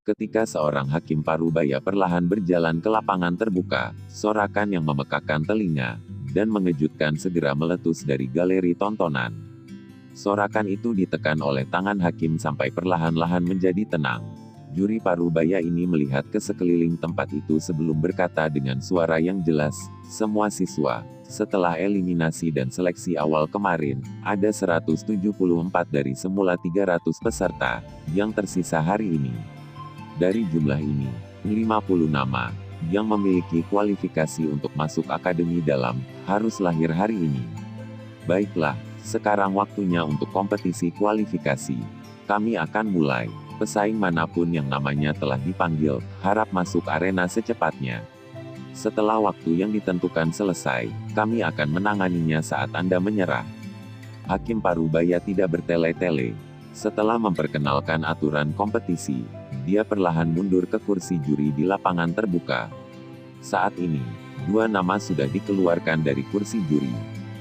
Ketika seorang hakim parubaya perlahan berjalan ke lapangan terbuka, sorakan yang memekakan telinga dan mengejutkan segera meletus dari galeri tontonan. Sorakan itu ditekan oleh tangan hakim sampai perlahan-lahan menjadi tenang. Juri parubaya ini melihat ke sekeliling tempat itu sebelum berkata dengan suara yang jelas, "Semua siswa, setelah eliminasi dan seleksi awal kemarin, ada 174 dari semula 300 peserta yang tersisa hari ini. Dari jumlah ini, 50 nama yang memiliki kualifikasi untuk masuk akademi dalam harus lahir hari ini. Baiklah, sekarang waktunya untuk kompetisi kualifikasi. Kami akan mulai. Pesaing manapun yang namanya telah dipanggil, harap masuk arena secepatnya. Setelah waktu yang ditentukan selesai, kami akan menanganinya saat Anda menyerah." Hakim parubaya tidak bertele-tele. Setelah memperkenalkan aturan kompetisi, dia perlahan mundur ke kursi juri di lapangan terbuka. Saat ini, 2 nama sudah dikeluarkan dari kursi juri.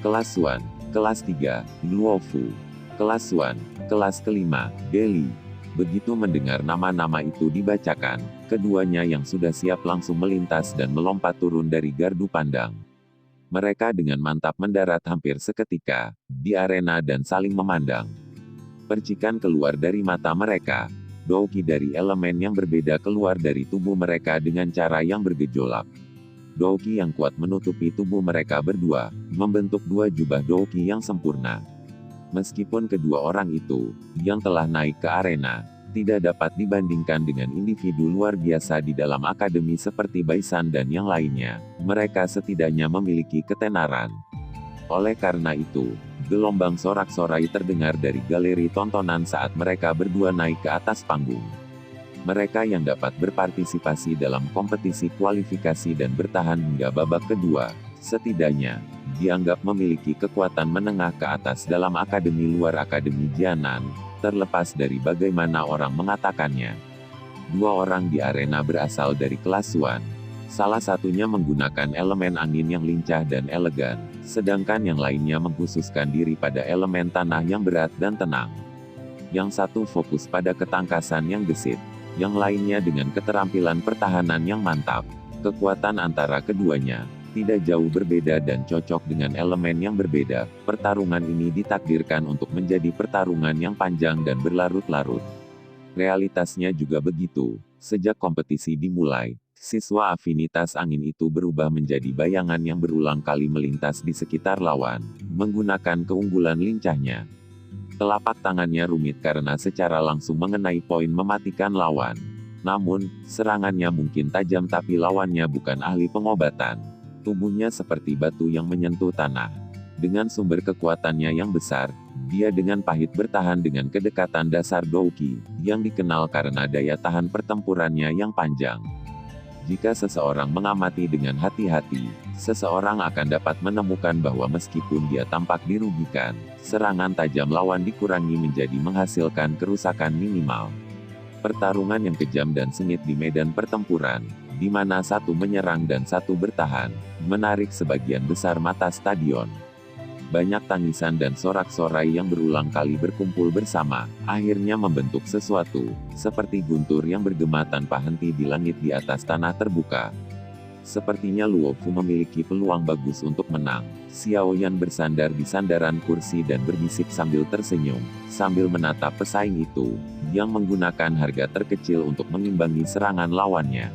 Kelas 1, kelas 3, Luo Fu. Kelas 1, kelas kelima, Beli. Begitu mendengar nama-nama itu dibacakan, keduanya yang sudah siap langsung melintas dan melompat turun dari gardu pandang. Mereka dengan mantap mendarat hampir seketika di arena dan saling memandang. Percikan keluar dari mata mereka. Douki dari elemen yang berbeda keluar dari tubuh mereka dengan cara yang bergejolak. Douki yang kuat menutupi tubuh mereka berdua, membentuk 2 jubah Douki yang sempurna. Meskipun kedua orang itu, yang telah naik ke arena, tidak dapat dibandingkan dengan individu luar biasa di dalam akademi seperti Baisan dan yang lainnya, mereka setidaknya memiliki ketenaran. Oleh karena itu, gelombang sorak-sorai terdengar dari galeri tontonan saat mereka berdua naik ke atas panggung. Mereka yang dapat berpartisipasi dalam kompetisi kualifikasi dan bertahan hingga babak kedua, setidaknya, dianggap memiliki kekuatan menengah ke atas dalam akademi luar akademi Jianan, terlepas dari bagaimana orang mengatakannya. 2 orang di arena berasal dari kelas 1. Salah satunya menggunakan elemen angin yang lincah dan elegan, sedangkan yang lainnya mengkhususkan diri pada elemen tanah yang berat dan tenang. Yang satu fokus pada ketangkasan yang gesit, yang lainnya dengan keterampilan pertahanan yang mantap. Kekuatan antara keduanya tidak jauh berbeda dan cocok dengan elemen yang berbeda. Pertarungan ini ditakdirkan untuk menjadi pertarungan yang panjang dan berlarut-larut. Realitasnya juga begitu. Sejak kompetisi dimulai, siswa afinitas angin itu berubah menjadi bayangan yang berulang kali melintas di sekitar lawan, menggunakan keunggulan lincahnya. Telapak tangannya rumit karena secara langsung mengenai poin mematikan lawan. Namun, serangannya mungkin tajam tapi lawannya bukan ahli pengobatan. Tubuhnya seperti batu yang menyentuh tanah. Dengan sumber kekuatannya yang besar, dia dengan pahit bertahan dengan kedekatan dasar Douki, yang dikenal karena daya tahan pertempurannya yang panjang. Jika seseorang mengamati dengan hati-hati, seseorang akan dapat menemukan bahwa meskipun dia tampak dirugikan, serangan tajam lawan dikurangi menjadi menghasilkan kerusakan minimal. Pertarungan yang kejam dan sengit di medan pertempuran, di mana satu menyerang dan satu bertahan, menarik sebagian besar mata stadion. Banyak tangisan dan sorak-sorai yang berulang kali berkumpul bersama, akhirnya membentuk sesuatu, seperti guntur yang bergema tanpa henti di langit di atas tanah terbuka. Sepertinya Luo Fu memiliki peluang bagus untuk menang. Xiao Yan bersandar di sandaran kursi dan berbisik sambil tersenyum, sambil menatap pesaing itu, yang menggunakan harga terkecil untuk mengimbangi serangan lawannya.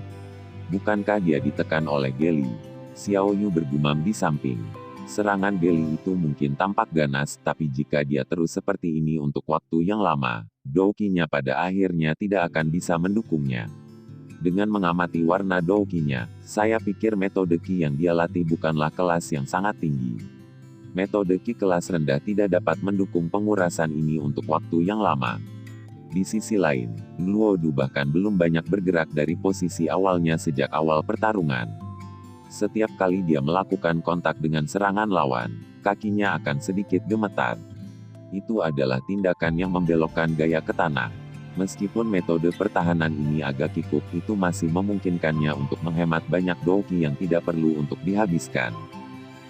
Bukankah dia ditekan oleh Geli? Xiao Yu bergumam di samping. Serangan Geli itu mungkin tampak ganas, tapi jika dia terus seperti ini untuk waktu yang lama, Douki-nya pada akhirnya tidak akan bisa mendukungnya. Dengan mengamati warna Douki-nya, saya pikir metode Ki yang dia latih bukanlah kelas yang sangat tinggi. Metode Ki kelas rendah tidak dapat mendukung pengurasan ini untuk waktu yang lama. Di sisi lain, Luo Du bahkan belum banyak bergerak dari posisi awalnya sejak awal pertarungan. Setiap kali dia melakukan kontak dengan serangan lawan, kakinya akan sedikit gemetar. Itu adalah tindakan yang membelokkan gaya ke tanah. Meskipun metode pertahanan ini agak kikuk, itu masih memungkinkannya untuk menghemat banyak Douki yang tidak perlu untuk dihabiskan.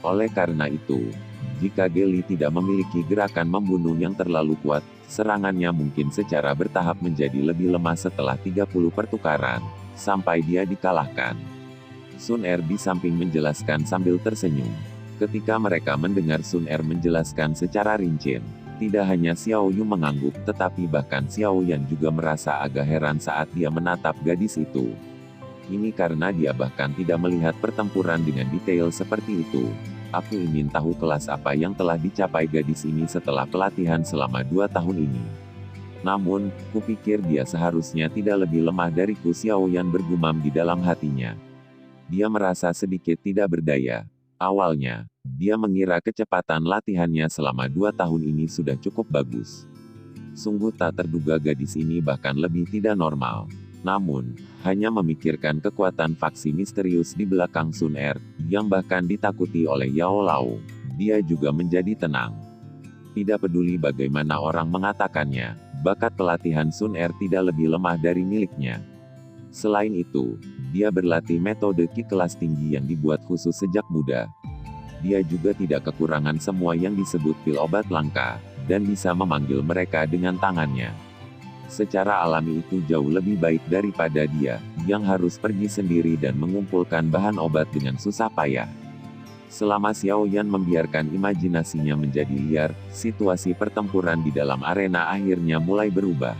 Oleh karena itu, Jika Geli tidak memiliki gerakan membunuh yang terlalu kuat, serangannya mungkin secara bertahap menjadi lebih lemah setelah 30 pertukaran, sampai dia dikalahkan. Sun Er di samping menjelaskan sambil tersenyum. Ketika mereka mendengar Sun Er menjelaskan secara rinci, tidak hanya Xiao Yu mengangguk, tetapi bahkan Xiao Yan juga merasa agak heran saat dia menatap gadis itu. Ini karena dia bahkan tidak melihat pertempuran dengan detail seperti itu. Aku ingin tahu kelas apa yang telah dicapai gadis ini setelah pelatihan selama 2 tahun ini. Namun, kupikir dia seharusnya tidak lebih lemah dariku, Xiao Yan bergumam di dalam hatinya. Dia merasa sedikit tidak berdaya. Awalnya, dia mengira kecepatan latihannya selama 2 tahun ini sudah cukup bagus. Sungguh tak terduga gadis ini bahkan lebih tidak normal. Namun, hanya memikirkan kekuatan faksi misterius di belakang Sun Er, yang bahkan ditakuti oleh Yao Lao, dia juga menjadi tenang. Tidak peduli bagaimana orang mengatakannya, bakat pelatihan Sun Er tidak lebih lemah dari miliknya. Selain itu, dia berlatih metode Qi kelas tinggi yang dibuat khusus sejak muda. Dia juga tidak kekurangan semua yang disebut pil obat langka, dan bisa memanggil mereka dengan tangannya. Secara alami itu jauh lebih baik daripada dia, yang harus pergi sendiri dan mengumpulkan bahan obat dengan susah payah. Selama Xiao Yan membiarkan imajinasinya menjadi liar, situasi pertempuran di dalam arena akhirnya mulai berubah.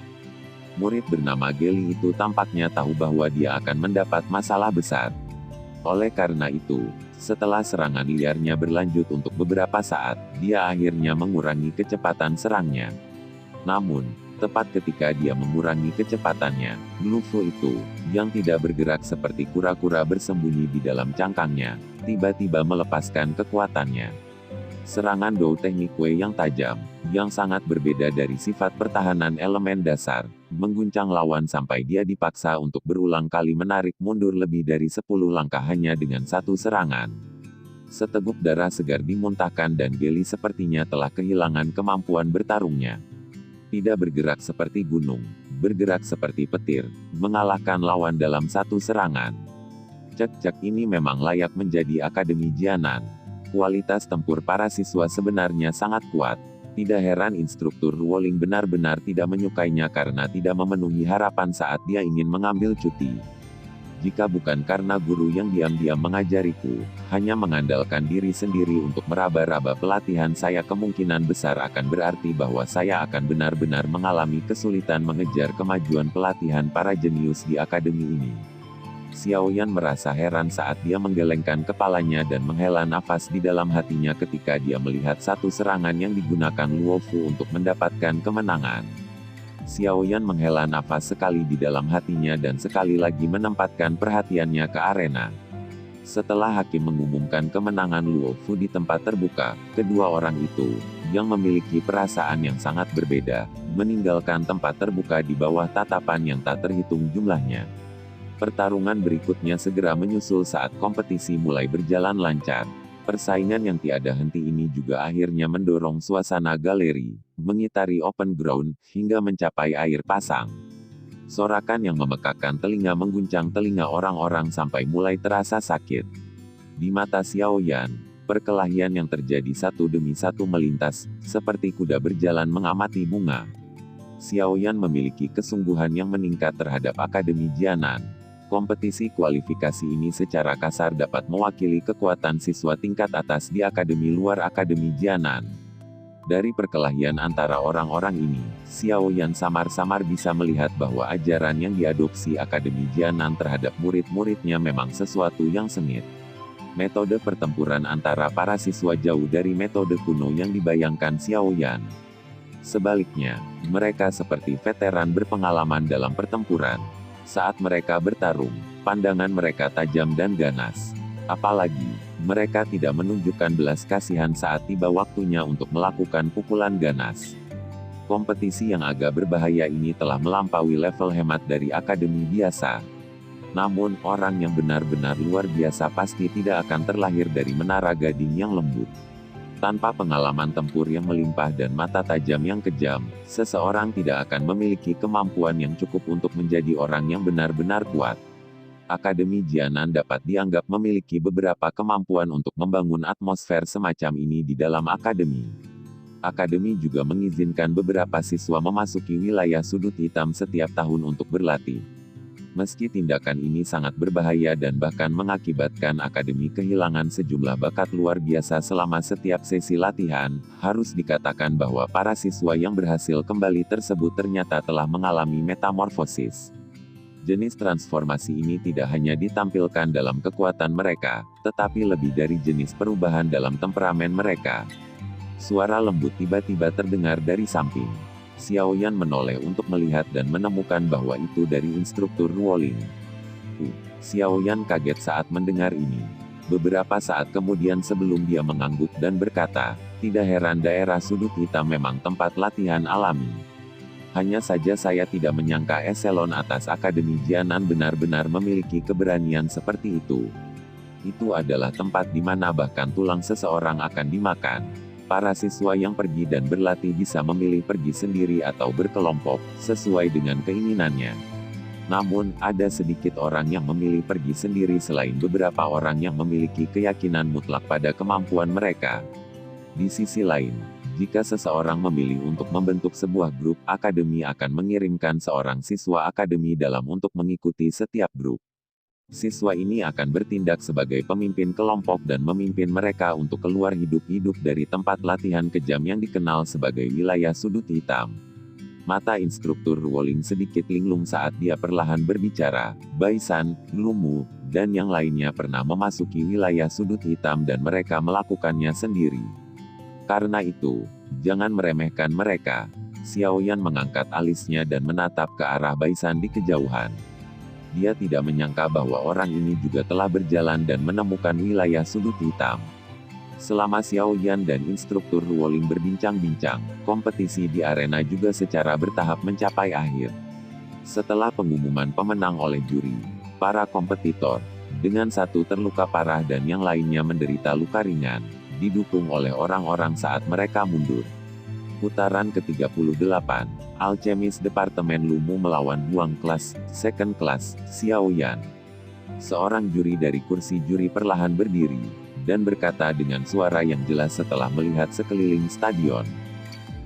Murid bernama Geli itu tampaknya tahu bahwa dia akan mendapat masalah besar. Oleh karena itu, setelah serangan liarnya berlanjut untuk beberapa saat, dia akhirnya mengurangi kecepatan serangnya. Namun, tepat ketika dia mengurangi kecepatannya, Lu Fu itu, yang tidak bergerak seperti kura-kura bersembunyi di dalam cangkangnya, tiba-tiba melepaskan kekuatannya. Serangan Dou Teknik Wei yang tajam, yang sangat berbeda dari sifat pertahanan elemen dasar, mengguncang lawan sampai dia dipaksa untuk berulang kali menarik mundur lebih dari 10 langkah hanya dengan satu serangan. Seteguk darah segar dimuntahkan dan Geli sepertinya telah kehilangan kemampuan bertarungnya. Tidak bergerak seperti gunung, bergerak seperti petir, mengalahkan lawan dalam satu serangan. Cek-cek ini memang layak menjadi Akademi Jianan. Kualitas tempur para siswa sebenarnya sangat kuat. Tidak heran instruktur Ruoling benar-benar tidak menyukainya karena tidak memenuhi harapan saat dia ingin mengambil cuti. Jika bukan karena guru yang diam-diam mengajariku, hanya mengandalkan diri sendiri untuk meraba-raba pelatihan saya kemungkinan besar akan berarti bahwa saya akan benar-benar mengalami kesulitan mengejar kemajuan pelatihan para jenius di akademi ini. Xiao Yan merasa heran saat dia menggelengkan kepalanya dan menghela nafas di dalam hatinya ketika dia melihat satu serangan yang digunakan Luo Fu untuk mendapatkan kemenangan. Xiao Yan menghela nafas sekali di dalam hatinya dan sekali lagi menempatkan perhatiannya ke arena. Setelah hakim mengumumkan kemenangan Luo Fu di tempat terbuka, kedua orang itu, yang memiliki perasaan yang sangat berbeda, meninggalkan tempat terbuka di bawah tatapan yang tak terhitung jumlahnya. Pertarungan berikutnya segera menyusul saat kompetisi mulai berjalan lancar. Persaingan yang tiada henti ini juga akhirnya mendorong suasana galeri, mengitari open ground, hingga mencapai air pasang. Sorakan yang memekakkan telinga mengguncang telinga orang-orang sampai mulai terasa sakit. Di mata Xiao Yan, perkelahian yang terjadi satu demi satu melintas, seperti kuda berjalan mengamati bunga. Xiao Yan memiliki kesungguhan yang meningkat terhadap Akademi Jianan. Kompetisi kualifikasi ini secara kasar dapat mewakili kekuatan siswa tingkat atas di akademi luar Akademi Jianan. Dari perkelahian antara orang-orang ini, Xiao Yan samar-samar bisa melihat bahwa ajaran yang diadopsi Akademi Jianan terhadap murid-muridnya memang sesuatu yang sengit. Metode pertempuran antara para siswa jauh dari metode kuno yang dibayangkan Xiao Yan. Sebaliknya, mereka seperti veteran berpengalaman dalam pertempuran. Saat mereka bertarung, pandangan mereka tajam dan ganas. Apalagi, mereka tidak menunjukkan belas kasihan saat tiba waktunya untuk melakukan pukulan ganas. Kompetisi yang agak berbahaya ini telah melampaui level hemat dari akademi biasa. Namun, orang yang benar-benar luar biasa pasti tidak akan terlahir dari menara gading yang lembut. Tanpa pengalaman tempur yang melimpah dan mata tajam yang kejam, seseorang tidak akan memiliki kemampuan yang cukup untuk menjadi orang yang benar-benar kuat. Akademi Jianan dapat dianggap memiliki beberapa kemampuan untuk membangun atmosfer semacam ini di dalam akademi. Akademi juga mengizinkan beberapa siswa memasuki wilayah sudut hitam setiap tahun untuk berlatih. Meski tindakan ini sangat berbahaya dan bahkan mengakibatkan akademi kehilangan sejumlah bakat luar biasa selama setiap sesi latihan, harus dikatakan bahwa para siswa yang berhasil kembali tersebut ternyata telah mengalami metamorfosis. Jenis transformasi ini tidak hanya ditampilkan dalam kekuatan mereka, tetapi lebih dari jenis perubahan dalam temperamen mereka. Suara lembut tiba-tiba terdengar dari samping. Xiaoyan menoleh untuk melihat dan menemukan bahwa itu dari instruktur Ruoling. Xiaoyan kaget saat mendengar ini. Beberapa saat kemudian sebelum dia mengangguk dan berkata, tidak heran daerah sudut hitam memang tempat latihan alami. Hanya saja saya tidak menyangka eselon atas Akademi Jianan benar-benar memiliki keberanian seperti itu. Itu adalah tempat di mana bahkan tulang seseorang akan dimakan. Para siswa yang pergi dan berlatih bisa memilih pergi sendiri atau berkelompok, sesuai dengan keinginannya. Namun, ada sedikit orang yang memilih pergi sendiri selain beberapa orang yang memiliki keyakinan mutlak pada kemampuan mereka. Di sisi lain, jika seseorang memilih untuk membentuk sebuah grup, akademi akan mengirimkan seorang siswa akademi dalam untuk mengikuti setiap grup. Siswa ini akan bertindak sebagai pemimpin kelompok dan memimpin mereka untuk keluar hidup-hidup dari tempat latihan kejam yang dikenal sebagai wilayah sudut hitam. Mata instruktur Ruoling sedikit linglung saat dia perlahan berbicara, Baisan, Lumu, dan yang lainnya pernah memasuki wilayah sudut hitam dan mereka melakukannya sendiri. Karena itu, jangan meremehkan mereka. Xiaoyan mengangkat alisnya dan menatap ke arah Baisan di kejauhan. Dia tidak menyangka bahwa orang ini juga telah berjalan dan menemukan wilayah sudut hitam. Selama Xiaoyan dan instruktur Ruoling berbincang-bincang, kompetisi di arena juga secara bertahap mencapai akhir. Setelah pengumuman pemenang oleh juri, para kompetitor, dengan satu terluka parah dan yang lainnya menderita luka ringan, didukung oleh orang-orang saat mereka mundur. Putaran ke-38, Alchemist Departemen Lumu melawan Huang Class, Second Class, Xiaoyan. Seorang juri dari kursi juri perlahan berdiri, dan berkata dengan suara yang jelas setelah melihat sekeliling stadion.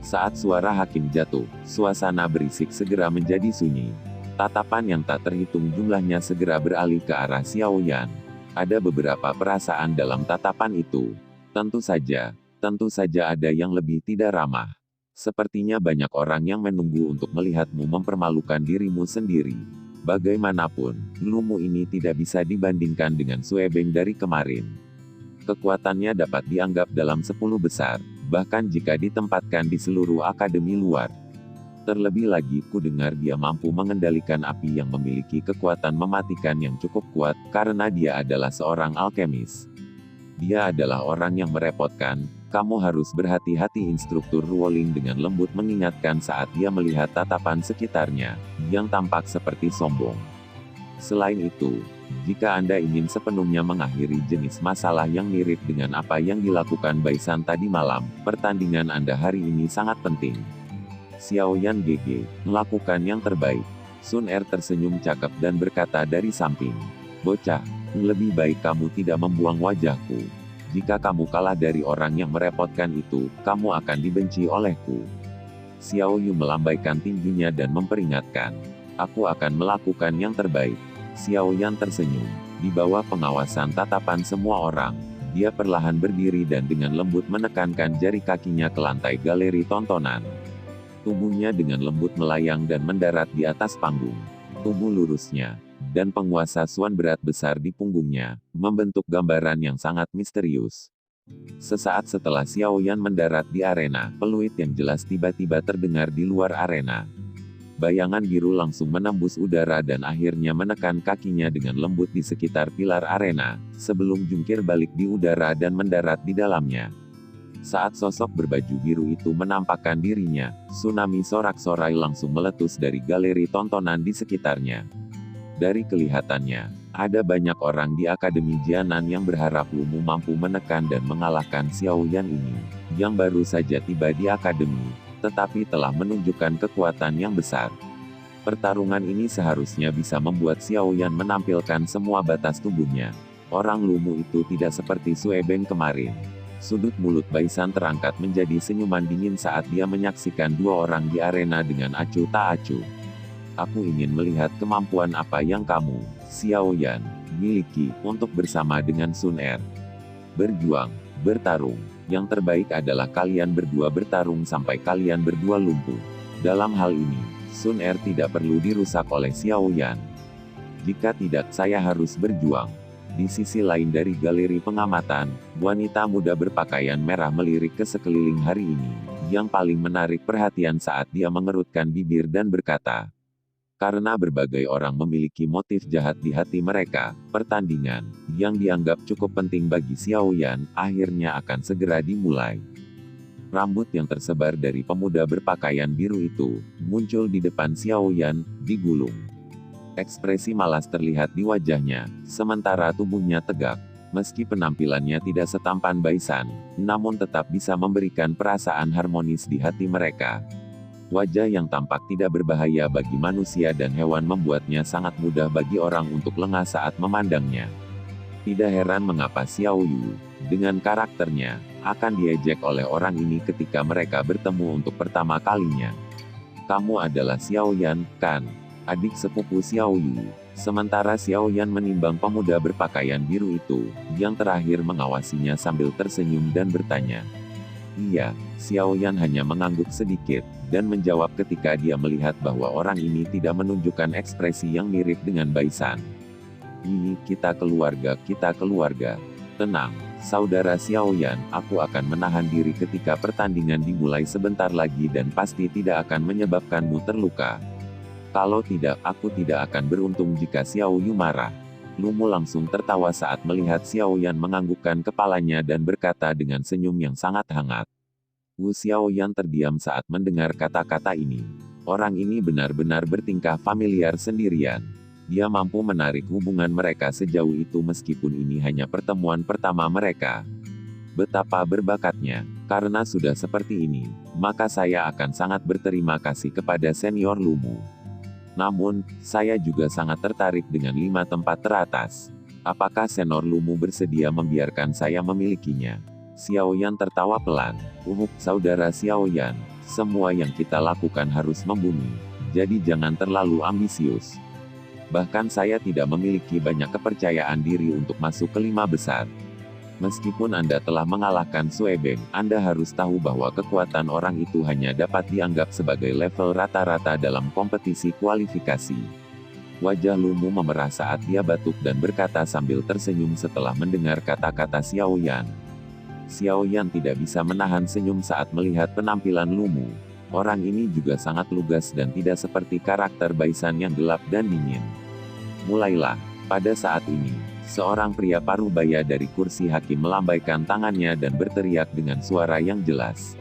Saat suara hakim jatuh, suasana berisik segera menjadi sunyi. Tatapan yang tak terhitung jumlahnya segera beralih ke arah Xiaoyan. Ada beberapa perasaan dalam tatapan itu. Tentu saja ada yang lebih tidak ramah. Sepertinya banyak orang yang menunggu untuk melihatmu mempermalukan dirimu sendiri. Bagaimanapun, Lumu ini tidak bisa dibandingkan dengan Suebeng dari kemarin. Kekuatannya dapat dianggap dalam 10 besar, bahkan jika ditempatkan di seluruh akademi luar. Terlebih lagi, ku dengar dia mampu mengendalikan api yang memiliki kekuatan mematikan yang cukup kuat, karena dia adalah seorang alkemis. Dia adalah orang yang merepotkan. Kamu harus berhati-hati, instruktur Ruoling dengan lembut mengingatkan saat dia melihat tatapan sekitarnya, yang tampak seperti sombong. Selain itu, jika Anda ingin sepenuhnya mengakhiri jenis masalah yang mirip dengan apa yang dilakukan Baisan tadi malam, pertandingan Anda hari ini sangat penting. Xiaoyan GG, melakukan yang terbaik. Sun Er tersenyum cakep dan berkata dari samping, bocah, lebih baik kamu tidak membuang wajahku. Jika kamu kalah dari orang yang merepotkan itu, kamu akan dibenci olehku. Xiao Yu melambaikan tinjunya dan memperingatkan. Aku akan melakukan yang terbaik. Xiao Yan tersenyum. Di bawah pengawasan tatapan semua orang, dia perlahan berdiri dan dengan lembut menekankan jari kakinya ke lantai galeri tontonan. Tubuhnya dengan lembut melayang dan mendarat di atas panggung. Tubuh lurusnya, dan penguasa Suan berat besar di punggungnya, membentuk gambaran yang sangat misterius. Sesaat setelah Xiaoyan mendarat di arena, peluit yang jelas tiba-tiba terdengar di luar arena. Bayangan biru langsung menembus udara dan akhirnya menekan kakinya dengan lembut di sekitar pilar arena, sebelum jungkir balik di udara dan mendarat di dalamnya. Saat sosok berbaju biru itu menampakkan dirinya, tsunami sorak-sorai langsung meletus dari galeri tontonan di sekitarnya. Dari kelihatannya, ada banyak orang di Akademi Jianan yang berharap Lumu mampu menekan dan mengalahkan Xiaoyan ini, yang baru saja tiba di Akademi, tetapi telah menunjukkan kekuatan yang besar. Pertarungan ini seharusnya bisa membuat Xiao Yan menampilkan semua batas tubuhnya. Orang lumu itu tidak seperti Sue Beng kemarin. Sudut mulut Baisan terangkat menjadi senyuman dingin saat dia menyaksikan dua orang di arena dengan acuh tak acuh. Aku ingin melihat kemampuan apa yang kamu, Xiao Yan, miliki, untuk bersama dengan Sun Er. Berjuang, bertarung. Yang terbaik adalah kalian berdua bertarung sampai kalian berdua lumpuh. Dalam hal ini, Sun Er tidak perlu dirusak oleh Xiao Yan. Jika tidak, saya harus berjuang. Di sisi lain dari galeri pengamatan, wanita muda berpakaian merah melirik ke sekeliling hari ini. Yang paling menarik perhatian saat dia mengerutkan bibir dan berkata, karena berbagai orang memiliki motif jahat di hati mereka, pertandingan, yang dianggap cukup penting bagi Xiao Yan, akhirnya akan segera dimulai. Rambut yang tersebar dari pemuda berpakaian biru itu, muncul di depan Xiao Yan, digulung. Ekspresi malas terlihat di wajahnya, sementara tubuhnya tegak. Meski penampilannya tidak setampan Baisan, namun tetap bisa memberikan perasaan harmonis di hati mereka. Wajah yang tampak tidak berbahaya bagi manusia dan hewan membuatnya sangat mudah bagi orang untuk lengah saat memandangnya. Tidak heran mengapa Xiao Yu, dengan karakternya, akan diejek oleh orang ini ketika mereka bertemu untuk pertama kalinya. Kamu adalah Xiao Yan, kan? Adik sepupu Xiao Yu. Sementara Xiao Yan menimbang pemuda berpakaian biru itu, yang terakhir mengawasinya sambil tersenyum dan bertanya. Iya, Xiao Yan hanya mengangguk sedikit, dan menjawab ketika dia melihat bahwa orang ini tidak menunjukkan ekspresi yang mirip dengan Baisan. Kita keluarga. Tenang, saudara Xiao Yan, aku akan menahan diri ketika pertandingan dimulai sebentar lagi dan pasti tidak akan menyebabkanmu terluka. Kalau tidak, aku tidak akan beruntung jika Xiao Yu marah. Lumu langsung tertawa saat melihat Xiao Yan menganggukkan kepalanya dan berkata dengan senyum yang sangat hangat. Wu Xiao Yan terdiam saat mendengar kata-kata ini. Orang ini benar-benar bertingkah familiar sendirian. Dia mampu menarik hubungan mereka sejauh itu meskipun ini hanya pertemuan pertama mereka. Betapa berbakatnya. Karena sudah seperti ini, maka saya akan sangat berterima kasih kepada senior Lumu. Namun, saya juga sangat tertarik dengan 5 tempat teratas. Apakah senior Lumu bersedia membiarkan saya memilikinya? Xiao Yan tertawa pelan. Saudara Xiao Yan, semua yang kita lakukan harus membumi. Jadi jangan terlalu ambisius. Bahkan saya tidak memiliki banyak kepercayaan diri untuk masuk ke 5 besar. Meskipun Anda telah mengalahkan Sue Beng, Anda harus tahu bahwa kekuatan orang itu hanya dapat dianggap sebagai level rata-rata dalam kompetisi kualifikasi. Wajah Lumu memerah saat dia batuk dan berkata sambil tersenyum setelah mendengar kata-kata Xiao Yan. Xiao Yan tidak bisa menahan senyum saat melihat penampilan Lumu. Orang ini juga sangat lugas dan tidak seperti karakter Baisan yang gelap dan dingin. Mulailah. Pada saat ini, seorang pria parubaya dari kursi hakim melambaikan tangannya dan berteriak dengan suara yang jelas.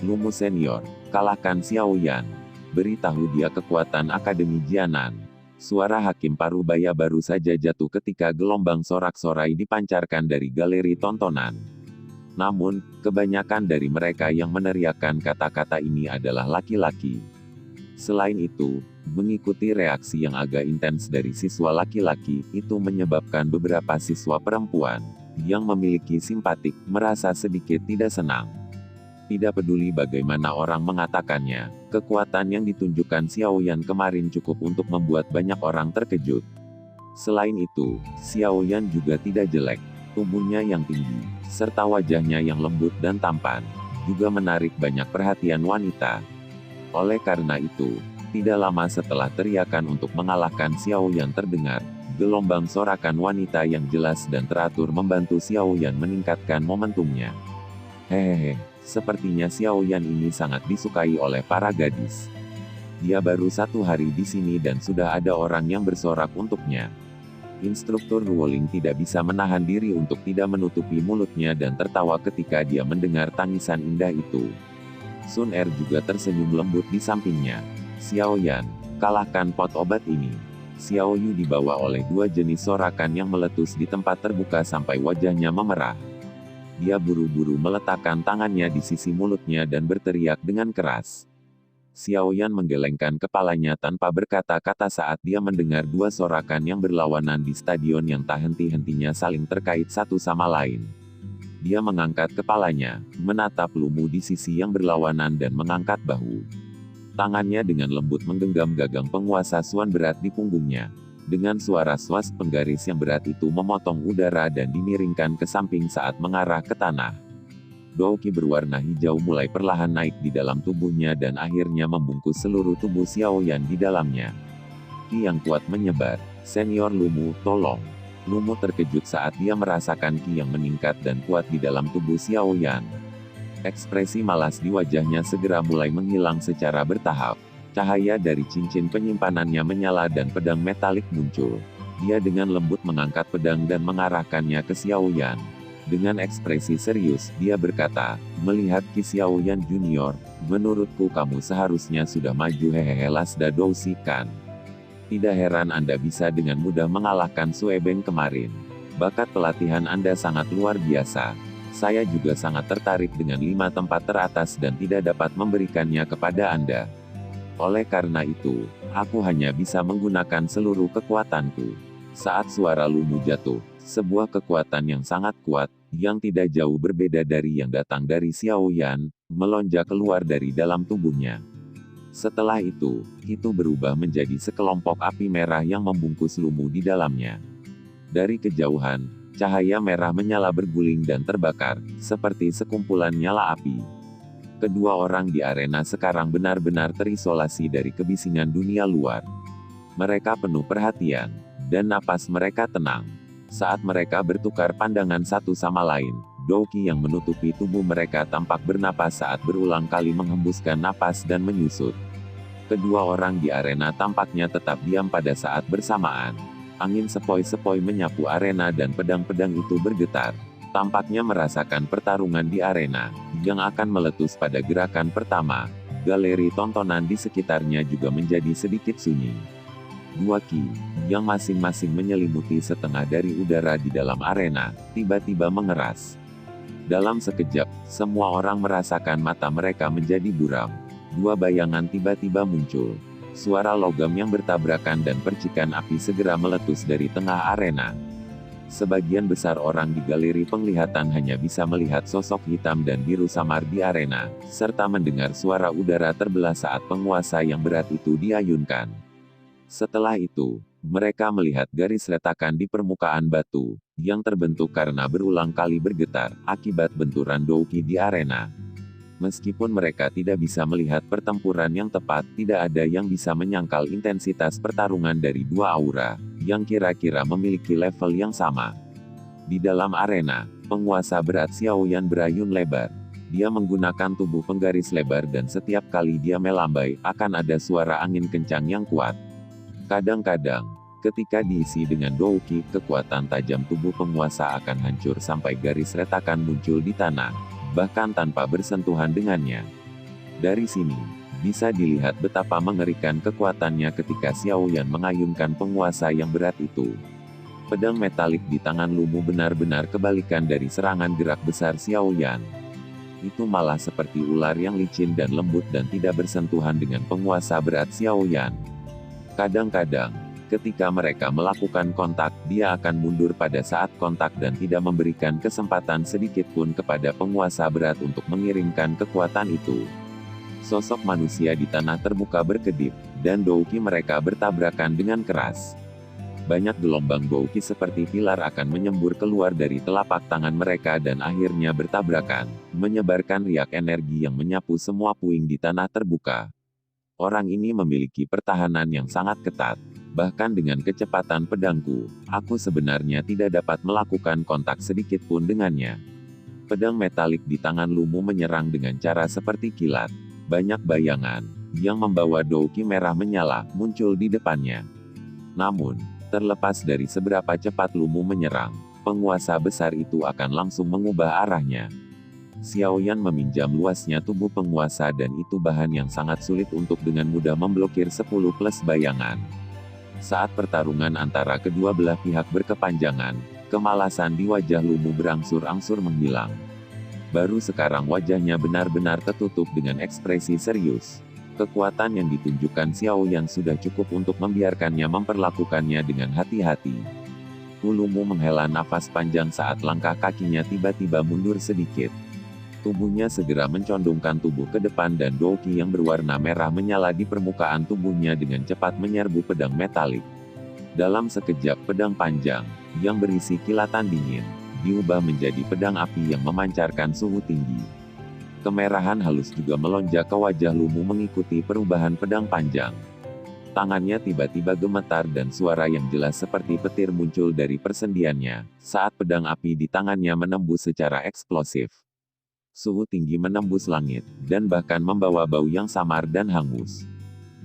Lumu senior, kalahkan Xiao Yan. Beritahu dia kekuatan Akademi Jianan. Suara hakim parubaya baru saja jatuh ketika gelombang sorak-sorai dipancarkan dari galeri tontonan. Namun, kebanyakan dari mereka yang meneriakkan kata-kata ini adalah laki-laki. Selain itu, mengikuti reaksi yang agak intens dari siswa laki-laki, itu menyebabkan beberapa siswa perempuan, yang memiliki simpatik, merasa sedikit tidak senang. Tidak peduli bagaimana orang mengatakannya, kekuatan yang ditunjukkan Xiao Yan kemarin cukup untuk membuat banyak orang terkejut. Selain itu, Xiao Yan juga tidak jelek. Tubuhnya yang tinggi, serta wajahnya yang lembut dan tampan, juga menarik banyak perhatian wanita. Oleh karena itu, tidak lama setelah teriakan untuk mengalahkan Xiao Yan terdengar, gelombang sorakan wanita yang jelas dan teratur membantu Xiao Yan meningkatkan momentumnya. Hehehe, sepertinya Xiao Yan ini sangat disukai oleh para gadis. Dia baru 1 hari di sini dan sudah ada orang yang bersorak untuknya. Instruktur Ruoling tidak bisa menahan diri untuk tidak menutupi mulutnya dan tertawa ketika dia mendengar tangisan indah itu. Sun Er juga tersenyum lembut di sampingnya. Xiao Yan, kalahkan pot obat ini. Xiao Yu dibawa oleh 2 jenis sorakan yang meletus di tempat terbuka sampai wajahnya memerah. Dia buru-buru meletakkan tangannya di sisi mulutnya dan berteriak dengan keras. Xiao Yan menggelengkan kepalanya tanpa berkata-kata saat dia mendengar dua sorakan yang berlawanan di stadion yang tak henti-hentinya saling terkait satu sama lain. Dia mengangkat kepalanya, menatap Lumu di sisi yang berlawanan dan mengangkat bahu. Tangannya dengan lembut menggenggam gagang penguasa Suan berat di punggungnya. Dengan suara swas penggaris yang berat itu memotong udara dan dimiringkan ke samping saat mengarah ke tanah. Dou Qi berwarna hijau mulai perlahan naik di dalam tubuhnya dan akhirnya membungkus seluruh tubuh Xiao Yan di dalamnya. Qi yang kuat menyebar. Senior Lumu, tolong. Lumu terkejut saat dia merasakan Qi yang meningkat dan kuat di dalam tubuh Xiao Yan. Ekspresi malas di wajahnya segera mulai menghilang secara bertahap. Cahaya dari cincin penyimpanannya menyala dan pedang metalik muncul. Dia dengan lembut mengangkat pedang dan mengarahkannya ke Xiao Yan. Dengan ekspresi serius, dia berkata, melihat Qi Xiao Yan Junior, menurutku kamu seharusnya sudah maju hehehe Lasda Dousi kan. Tidak heran Anda bisa dengan mudah mengalahkan Sue Beng kemarin. Bakat pelatihan Anda sangat luar biasa. Saya juga sangat tertarik dengan 5 tempat teratas dan tidak dapat memberikannya kepada Anda. Oleh karena itu, aku hanya bisa menggunakan seluruh kekuatanku. Saat suara Lumu jatuh, sebuah kekuatan yang sangat kuat, yang tidak jauh berbeda dari yang datang dari Xiao Yan, melonjak keluar dari dalam tubuhnya. Setelah itu berubah menjadi sekelompok api merah yang membungkus Lumu di dalamnya. Dari kejauhan, cahaya merah menyala berguling dan terbakar, seperti sekumpulan nyala api. Kedua orang di arena sekarang benar-benar terisolasi dari kebisingan dunia luar. Mereka penuh perhatian, dan napas mereka tenang. Saat mereka bertukar pandangan satu sama lain, Dou Qi yang menutupi tubuh mereka tampak bernapas saat berulang kali menghembuskan napas dan menyusut. Kedua orang di arena tampaknya tetap diam pada saat bersamaan. Angin sepoi-sepoi menyapu arena dan pedang-pedang itu bergetar. Tampaknya merasakan pertarungan di arena, yang akan meletus pada gerakan pertama. Galeri tontonan di sekitarnya juga menjadi sedikit sunyi. Dua Qi, yang masing-masing menyelimuti setengah dari udara di dalam arena, tiba-tiba mengeras. Dalam sekejap, semua orang merasakan mata mereka menjadi buram. Dua bayangan tiba-tiba muncul. Suara logam yang bertabrakan dan percikan api segera meletus dari tengah arena. Sebagian besar orang di galeri penglihatan hanya bisa melihat sosok hitam dan biru samar di arena, serta mendengar suara udara terbelah saat penguasa yang berat itu diayunkan. Setelah itu, mereka melihat garis retakan di permukaan batu, yang terbentuk karena berulang kali bergetar, akibat benturan Dou Qi di arena. Meskipun mereka tidak bisa melihat pertempuran yang tepat, tidak ada yang bisa menyangkal intensitas pertarungan dari dua aura, yang kira-kira memiliki level yang sama. Di dalam arena, penguasa berat Xiao Yan berayun lebar. Dia menggunakan tubuh penggaris lebar dan setiap kali dia melambai, akan ada suara angin kencang yang kuat. Kadang-kadang, ketika diisi dengan Dou Qi, kekuatan tajam tubuh penguasa akan hancur sampai garis retakan muncul di tanah, bahkan tanpa bersentuhan dengannya. Dari sini, bisa dilihat betapa mengerikan kekuatannya ketika Xiao Yan mengayunkan penguasa yang berat itu. Pedang metalik di tangan Lumu benar-benar kebalikan dari serangan gerak besar Xiao Yan. Itu malah seperti ular yang licin dan lembut dan tidak bersentuhan dengan penguasa berat Xiao Yan. Kadang-kadang, ketika mereka melakukan kontak, dia akan mundur pada saat kontak dan tidak memberikan kesempatan sedikit pun kepada penguasa berat untuk mengirimkan kekuatan itu. Sosok manusia di tanah terbuka berkedip, dan Dou Qi mereka bertabrakan dengan keras. Banyak gelombang Dou Qi seperti pilar akan menyembur keluar dari telapak tangan mereka dan akhirnya bertabrakan, menyebarkan riak energi yang menyapu semua puing di tanah terbuka. Orang ini memiliki pertahanan yang sangat ketat. Bahkan dengan kecepatan pedangku, aku sebenarnya tidak dapat melakukan kontak sedikit pun dengannya. Pedang metalik di tangan Lumu menyerang dengan cara seperti kilat. Banyak bayangan, yang membawa Dou Qi merah menyala, muncul di depannya. Namun, terlepas dari seberapa cepat Lumu menyerang, penguasa besar itu akan langsung mengubah arahnya. Xiao Yan meminjam luasnya tubuh penguasa dan itu bahan yang sangat sulit untuk dengan mudah memblokir 10+ bayangan. Saat pertarungan antara kedua belah pihak berkepanjangan, kemalasan di wajah Lumu berangsur-angsur menghilang. Baru sekarang wajahnya benar-benar tertutup dengan ekspresi serius. Kekuatan yang ditunjukkan Xiao Yan sudah cukup untuk membiarkannya memperlakukannya dengan hati-hati. Lumu menghela nafas panjang saat langkah kakinya tiba-tiba mundur sedikit. Tubuhnya segera mencondongkan tubuh ke depan dan douki yang berwarna merah menyala di permukaan tubuhnya dengan cepat menyerbu pedang metalik. Dalam sekejap pedang panjang, yang berisi kilatan dingin, diubah menjadi pedang api yang memancarkan suhu tinggi. Kemerahan halus juga melonjak ke wajah Lumu mengikuti perubahan pedang panjang. Tangannya tiba-tiba gemetar dan suara yang jelas seperti petir muncul dari persendiannya, saat pedang api di tangannya menembus secara eksplosif. Suhu tinggi menembus langit, dan bahkan membawa bau yang samar dan hangus.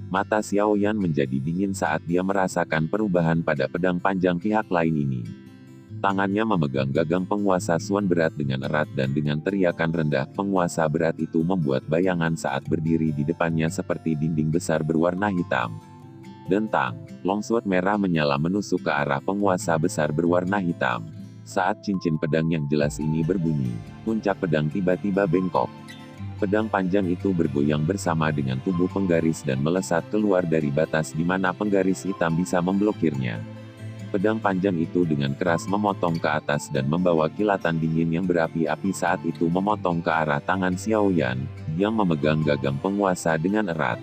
Mata Xiao Yan menjadi dingin saat dia merasakan perubahan pada pedang panjang pihak lain ini. Tangannya memegang gagang penguasa Suan berat dengan erat dan dengan teriakan rendah penguasa berat itu membuat bayangan saat berdiri di depannya seperti dinding besar berwarna hitam. Dentang, longsword merah menyala menusuk ke arah penguasa besar berwarna hitam. Saat cincin pedang yang jelas ini berbunyi, puncak pedang tiba-tiba bengkok. Pedang panjang itu bergoyang bersama dengan tubuh penggaris dan melesat keluar dari batas di mana penggaris hitam bisa memblokirnya. Pedang panjang itu dengan keras memotong ke atas dan membawa kilatan dingin yang berapi-api saat itu memotong ke arah tangan Xiao Yan, yang memegang gagang penguasa dengan erat.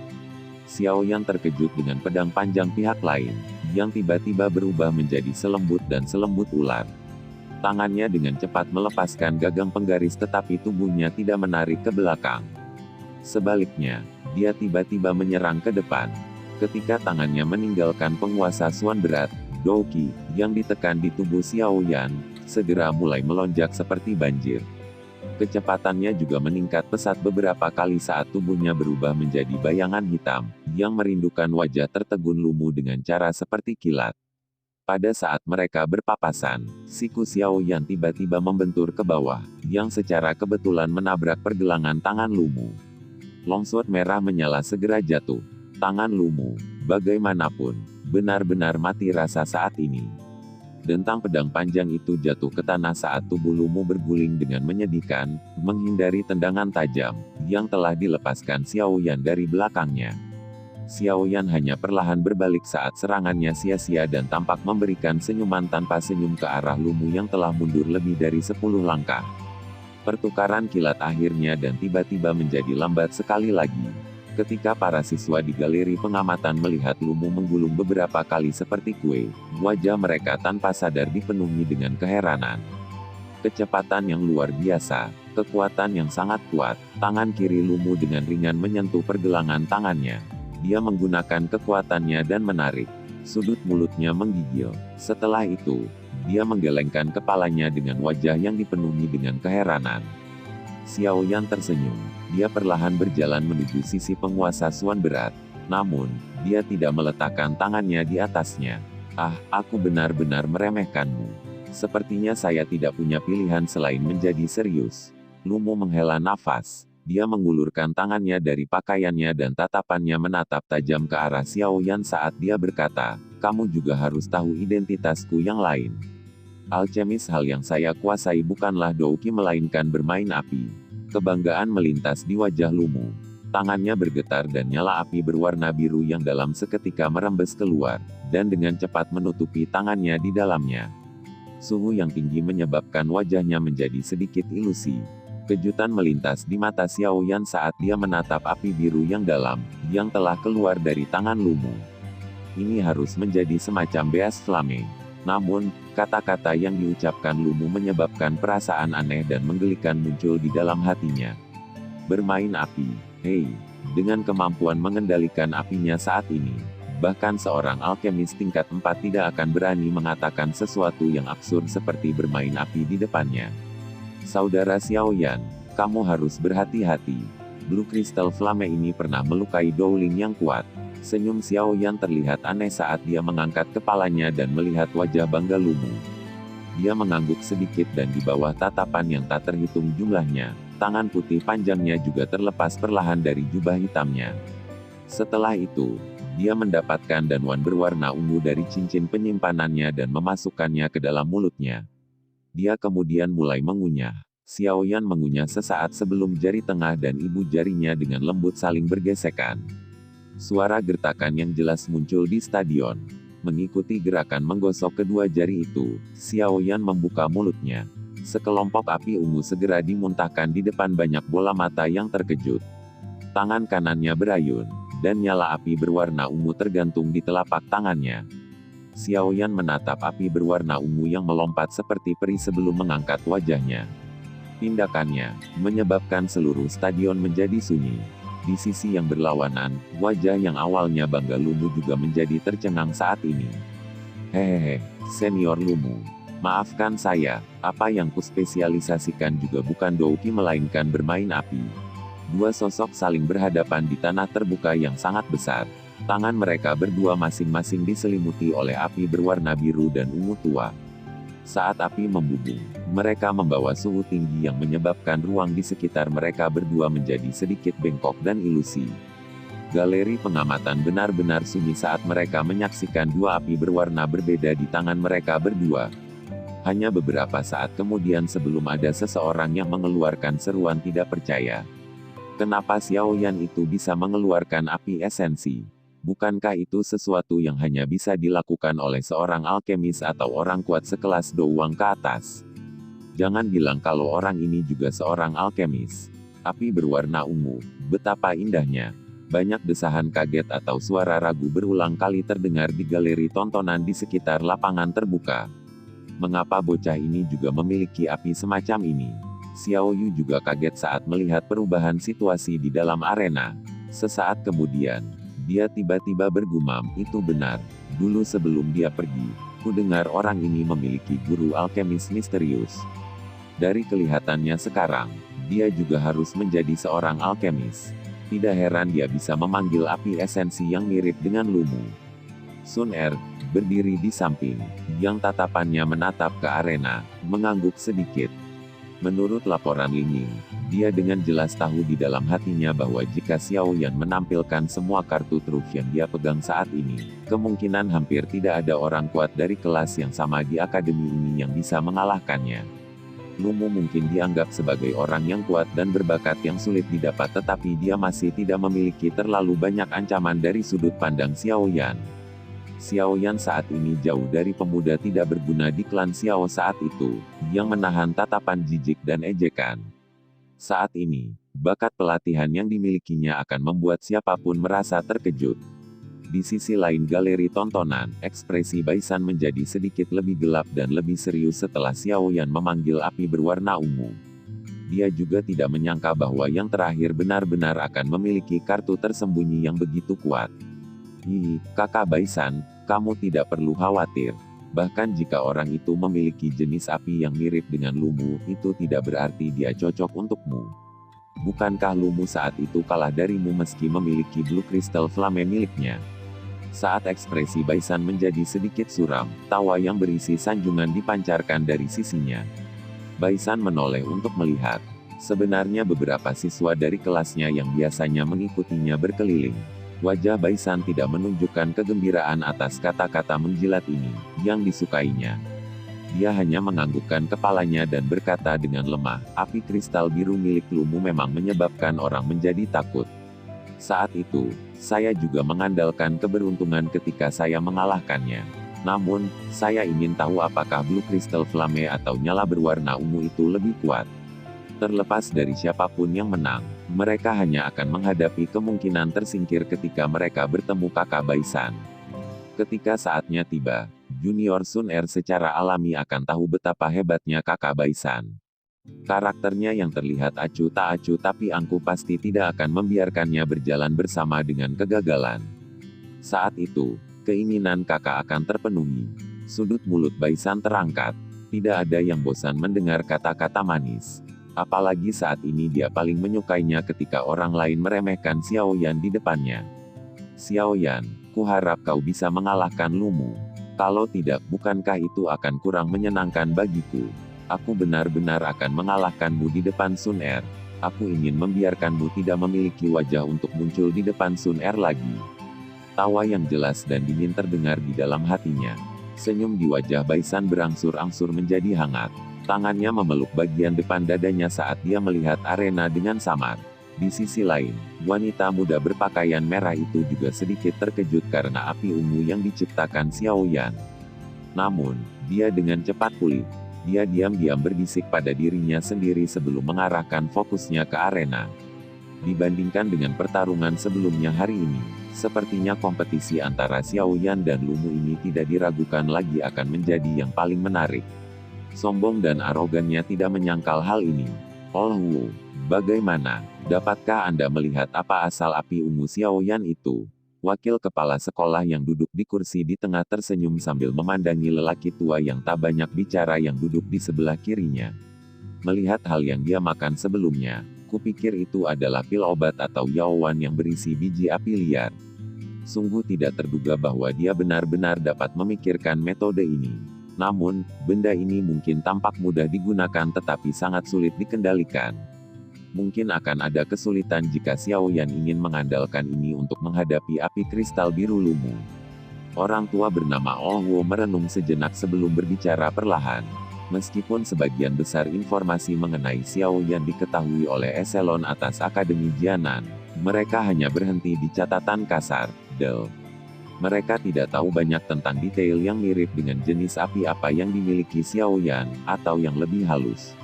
Xiao Yan terkejut dengan pedang panjang pihak lain, yang tiba-tiba berubah menjadi selembut dan selembut ular. Tangannya dengan cepat melepaskan gagang penggaris tetapi tubuhnya tidak menarik ke belakang. Sebaliknya, dia tiba-tiba menyerang ke depan. Ketika tangannya meninggalkan penguasa Suan berat, douki, yang ditekan di tubuh Xiao Yan, segera mulai melonjak seperti banjir. Kecepatannya juga meningkat pesat beberapa kali saat tubuhnya berubah menjadi bayangan hitam, yang merindukan wajah tertegun Lumu dengan cara seperti kilat. Pada saat mereka berpapasan, siku Xiao Yan tiba-tiba membentur ke bawah, yang secara kebetulan menabrak pergelangan tangan Lumu. Longsword merah menyala segera jatuh. Tangan Lumu, bagaimanapun, benar-benar mati rasa saat ini. Dentang pedang panjang itu jatuh ke tanah saat tubuh Lumu berguling dengan menyedihkan, menghindari tendangan tajam, yang telah dilepaskan Xiao Yan dari belakangnya. Xiao Yan hanya perlahan berbalik saat serangannya sia-sia dan tampak memberikan senyuman tanpa senyum ke arah Lumu yang telah mundur lebih dari 10 langkah. Pertukaran kilat akhirnya dan tiba-tiba menjadi lambat sekali lagi. Ketika para siswa di galeri pengamatan melihat Lumu menggulung beberapa kali seperti kue, wajah mereka tanpa sadar dipenuhi dengan keheranan. Kecepatan yang luar biasa, kekuatan yang sangat kuat, tangan kiri Lumu dengan ringan menyentuh pergelangan tangannya. Dia menggunakan kekuatannya dan menarik. Sudut mulutnya menggigil. Setelah itu, dia menggelengkan kepalanya dengan wajah yang dipenuhi dengan keheranan. Xiao Yan tersenyum. Dia perlahan berjalan menuju sisi penguasa Suan berat. Namun, dia tidak meletakkan tangannya di atasnya. Ah, aku benar-benar meremehkanmu. Sepertinya saya tidak punya pilihan selain menjadi serius. Lumu menghela nafas. Dia mengulurkan tangannya dari pakaiannya dan tatapannya menatap tajam ke arah Xiao Yan saat dia berkata, kamu juga harus tahu identitasku yang lain. Alkemis hal yang saya kuasai bukanlah douki melainkan bermain api. Kebanggaan melintas di wajah Lumu. Tangannya bergetar dan nyala api berwarna biru yang dalam seketika merembes keluar, dan dengan cepat menutupi tangannya di dalamnya. Suhu yang tinggi menyebabkan wajahnya menjadi sedikit ilusi. Kejutan melintas di mata Xiao Yan saat dia menatap api biru yang dalam, yang telah keluar dari tangan Lumu. Ini harus menjadi semacam beas flame. Namun, kata-kata yang diucapkan Lumu menyebabkan perasaan aneh dan menggelikan muncul di dalam hatinya. Bermain api, hei, dengan kemampuan mengendalikan apinya saat ini, bahkan seorang alkemis tingkat 4 tidak akan berani mengatakan sesuatu yang absurd seperti bermain api di depannya. Saudara Xiao Yan, kamu harus berhati-hati. Blue Crystal Flame ini pernah melukai Dowling yang kuat. Senyum Xiao Yan terlihat aneh saat dia mengangkat kepalanya dan melihat wajah bangga Lumu. Dia mengangguk sedikit dan di bawah tatapan yang tak terhitung jumlahnya, tangan putih panjangnya juga terlepas perlahan dari jubah hitamnya. Setelah itu, dia mendapatkan danwan berwarna ungu dari cincin penyimpanannya dan memasukkannya ke dalam mulutnya. Dia kemudian mulai mengunyah. Xiao Yan mengunyah sesaat sebelum jari tengah dan ibu jarinya dengan lembut saling bergesekan. Suara gertakan yang jelas muncul di stadion. Mengikuti gerakan menggosok kedua jari itu, Xiao Yan membuka mulutnya. Sekelompok api ungu segera dimuntahkan di depan banyak bola mata yang terkejut. Tangan kanannya berayun, dan nyala api berwarna ungu tergantung di telapak tangannya. Xiao Yan menatap api berwarna ungu yang melompat seperti peri sebelum mengangkat wajahnya. Tindakannya menyebabkan seluruh stadion menjadi sunyi. Di sisi yang berlawanan, wajah yang awalnya bangga Lumu juga menjadi tercengang saat ini. Hehehe, Senior Lumu. Maafkan saya, apa yang kuspesialisasikan juga bukan douki melainkan bermain api. Dua sosok saling berhadapan di tanah terbuka yang sangat besar. Tangan mereka berdua masing-masing diselimuti oleh api berwarna biru dan ungu tua. Saat api membubung, mereka membawa suhu tinggi yang menyebabkan ruang di sekitar mereka berdua menjadi sedikit bengkok dan ilusi. Galeri pengamatan benar-benar sunyi saat mereka menyaksikan dua api berwarna berbeda di tangan mereka berdua. Hanya beberapa saat kemudian sebelum ada seseorang yang mengeluarkan seruan tidak percaya. Kenapa Xiao Yan itu bisa mengeluarkan api esensi? Bukankah itu sesuatu yang hanya bisa dilakukan oleh seorang alkemis atau orang kuat sekelas Douwang ke atas? Jangan bilang kalau orang ini juga seorang alkemis. Api berwarna ungu, betapa indahnya. Banyak desahan kaget atau suara ragu berulang kali terdengar di galeri tontonan di sekitar lapangan terbuka. Mengapa bocah ini juga memiliki api semacam ini? Xiao Yu juga kaget saat melihat perubahan situasi di dalam arena. Sesaat kemudian, dia tiba-tiba bergumam, itu benar. Dulu sebelum dia pergi, ku dengar orang ini memiliki guru alkemis misterius. Dari kelihatannya sekarang, dia juga harus menjadi seorang alkemis. Tidak heran dia bisa memanggil api esensi yang mirip dengan Lumu. Sun Er berdiri di samping, yang tatapannya menatap ke arena, mengangguk sedikit. Menurut laporan Ling Ying, dia dengan jelas tahu di dalam hatinya bahwa jika Xiao Yan menampilkan semua kartu truf yang dia pegang saat ini, kemungkinan hampir tidak ada orang kuat dari kelas yang sama di akademi ini yang bisa mengalahkannya. Lumu mungkin dianggap sebagai orang yang kuat dan berbakat yang sulit didapat, tetapi dia masih tidak memiliki terlalu banyak ancaman dari sudut pandang Xiao Yan. Xiao Yan saat ini jauh dari pemuda tidak berguna di klan Xiao saat itu, yang menahan tatapan jijik dan ejekan. Saat ini, bakat pelatihan yang dimilikinya akan membuat siapapun merasa terkejut. Di sisi lain galeri tontonan, ekspresi Baisan menjadi sedikit lebih gelap dan lebih serius setelah Xiao Yan memanggil api berwarna ungu. Dia juga tidak menyangka bahwa yang terakhir benar-benar akan memiliki kartu tersembunyi yang begitu kuat. Hi, kakak Baisan, kamu tidak perlu khawatir. Bahkan jika orang itu memiliki jenis api yang mirip dengan Lumu, itu tidak berarti dia cocok untukmu. Bukankah Lumu saat itu kalah darimu meski memiliki Blue Crystal Flame miliknya? Saat ekspresi Baisan menjadi sedikit suram, tawa yang berisi sanjungan dipancarkan dari sisinya. Baisan menoleh untuk melihat. Sebenarnya beberapa siswa dari kelasnya yang biasanya mengikutinya berkeliling. Wajah Baisan tidak menunjukkan kegembiraan atas kata-kata menjilat ini, yang disukainya. Dia hanya menganggukkan kepalanya dan berkata dengan lemah, api kristal biru milik Lumu memang menyebabkan orang menjadi takut. Saat itu, saya juga mengandalkan keberuntungan ketika saya mengalahkannya. Namun, saya ingin tahu apakah Blue Crystal Flame atau nyala berwarna ungu itu lebih kuat. Terlepas dari siapapun yang menang, mereka hanya akan menghadapi kemungkinan tersingkir ketika mereka bertemu kakak Baisan. Ketika saatnya tiba, Junior Sun Er secara alami akan tahu betapa hebatnya kakak Baisan. Karakternya yang terlihat acuh tak acuh, tapi angkuh pasti tidak akan membiarkannya berjalan bersama dengan kegagalan. Saat itu, keinginan kakak akan terpenuhi. Sudut mulut Baisan terangkat. Tidak ada yang bosan mendengar kata-kata manis. Apalagi saat ini dia paling menyukainya ketika orang lain meremehkan Xiao Yan di depannya. Xiao Yan, kuharap kau bisa mengalahkan Lumu. Kalau tidak, bukankah itu akan kurang menyenangkan bagiku? Aku benar-benar akan mengalahkanmu di depan Sun Er. Aku ingin membiarkanmu tidak memiliki wajah untuk muncul di depan Sun Er lagi. Tawa yang jelas dan dingin terdengar di dalam hatinya. Senyum di wajah Baisan berangsur-angsur menjadi hangat. Tangannya memeluk bagian depan dadanya saat dia melihat arena dengan samar. Di sisi lain, wanita muda berpakaian merah itu juga sedikit terkejut karena api ungu yang diciptakan Xiao Yan. Namun, dia dengan cepat pulih. Dia diam-diam berbisik pada dirinya sendiri sebelum mengarahkan fokusnya ke arena. Dibandingkan dengan pertarungan sebelumnya hari ini, sepertinya kompetisi antara Xiao Yan dan Lumu ini tidak diragukan lagi akan menjadi yang paling menarik. Sombong dan arogannya tidak menyangkal hal ini. Oh Wu, bagaimana? Dapatkah Anda melihat apa asal api ungu Xiao Yan itu? Wakil kepala sekolah yang duduk di kursi di tengah tersenyum sambil memandangi lelaki tua yang tak banyak bicara yang duduk di sebelah kirinya. Melihat hal yang dia makan sebelumnya, kupikir itu adalah pil obat atau yaowan yang berisi biji api liar. Sungguh tidak terduga bahwa dia benar-benar dapat memikirkan metode ini. Namun, benda ini mungkin tampak mudah digunakan tetapi sangat sulit dikendalikan. Mungkin akan ada kesulitan jika Xiao Yan ingin mengandalkan ini untuk menghadapi api kristal biru Lumu. Orang tua bernama Oh Wo merenung sejenak sebelum berbicara perlahan. Meskipun sebagian besar informasi mengenai Xiao Yan diketahui oleh eselon atas Akademi Jianan, mereka hanya berhenti di catatan kasar, Del. Mereka tidak tahu banyak tentang detail yang mirip dengan jenis api apa yang dimiliki Xiao Yan, atau yang lebih halus.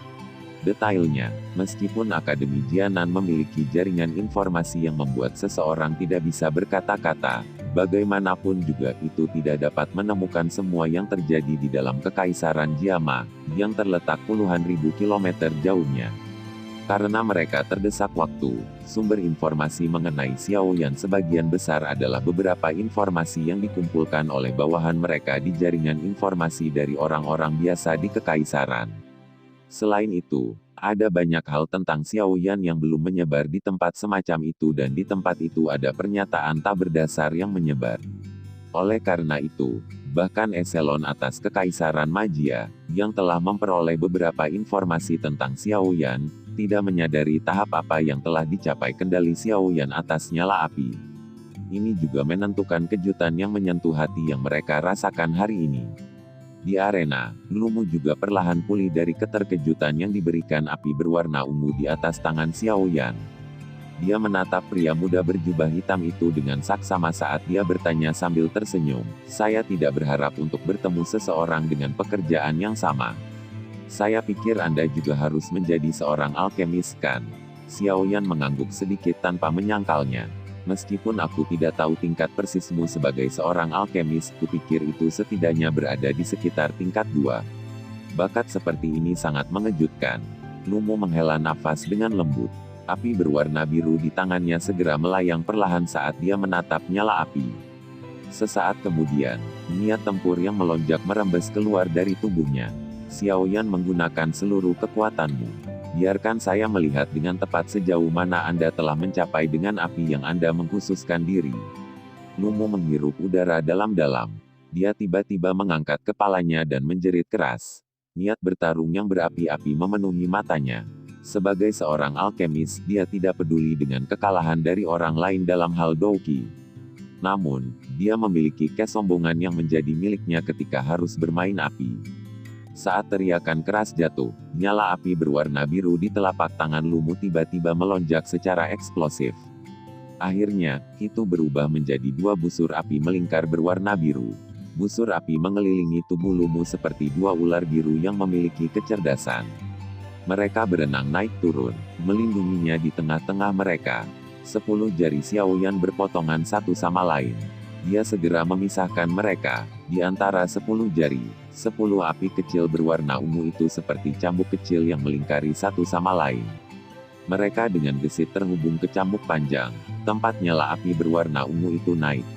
Detailnya, meskipun Akademi Jianan memiliki jaringan informasi yang membuat seseorang tidak bisa berkata-kata, bagaimanapun juga itu tidak dapat menemukan semua yang terjadi di dalam Kekaisaran Jiama, yang terletak puluhan ribu kilometer jauhnya. Karena mereka terdesak waktu, sumber informasi mengenai Xiao Yan sebagian besar adalah beberapa informasi yang dikumpulkan oleh bawahan mereka di jaringan informasi dari orang-orang biasa di Kekaisaran. Selain itu, ada banyak hal tentang Xiao Yan yang belum menyebar di tempat semacam itu dan di tempat itu ada pernyataan tak berdasar yang menyebar. Oleh karena itu, bahkan eselon atas Kekaisaran Magia, yang telah memperoleh beberapa informasi tentang Xiao Yan, tidak menyadari tahap apa yang telah dicapai kendali Xiao Yan atas nyala api. Ini juga menentukan kejutan yang menyentuh hati yang mereka rasakan hari ini. Di arena, Lumu juga perlahan pulih dari keterkejutan yang diberikan api berwarna ungu di atas tangan Xiao Yan. Dia menatap pria muda berjubah hitam itu dengan saksama saat dia bertanya sambil tersenyum, "Saya tidak berharap untuk bertemu seseorang dengan pekerjaan yang sama. Saya pikir Anda juga harus menjadi seorang alkemis kan?" Xiao Yan mengangguk sedikit tanpa menyangkalnya. "Meskipun aku tidak tahu tingkat persismu sebagai seorang alkemis, kupikir itu setidaknya berada di sekitar tingkat 2. Bakat seperti ini sangat mengejutkan." Lumu menghela nafas dengan lembut. Api berwarna biru di tangannya segera melayang perlahan saat dia menatap nyala api. Sesaat kemudian, niat tempur yang melonjak merembes keluar dari tubuhnya. "Xiao Yan menggunakan seluruh kekuatanmu. Biarkan saya melihat dengan tepat sejauh mana Anda telah mencapai dengan api yang Anda mengkhususkan diri." Lumu menghirup udara dalam-dalam. Dia tiba-tiba mengangkat kepalanya dan menjerit keras. Niat bertarung yang berapi-api memenuhi matanya. Sebagai seorang alkemis, dia tidak peduli dengan kekalahan dari orang lain dalam hal Douki. Namun, dia memiliki kesombongan yang menjadi miliknya ketika harus bermain api. Saat teriakan keras jatuh, nyala api berwarna biru di telapak tangan Lumu tiba-tiba melonjak secara eksplosif. Akhirnya, itu berubah menjadi 2 busur api melingkar berwarna biru. Busur api mengelilingi tubuh Lumu seperti 2 ular biru yang memiliki kecerdasan. Mereka berenang naik turun, melindunginya di tengah-tengah mereka. 10 jari Xiao Yan berpotongan satu sama lain. Dia segera memisahkan mereka. Di antara 10 jari, 10 api kecil berwarna ungu itu seperti cambuk kecil yang melingkari satu sama lain. Mereka dengan gesit terhubung ke cambuk panjang. Tempat nyala api berwarna ungu itu naik.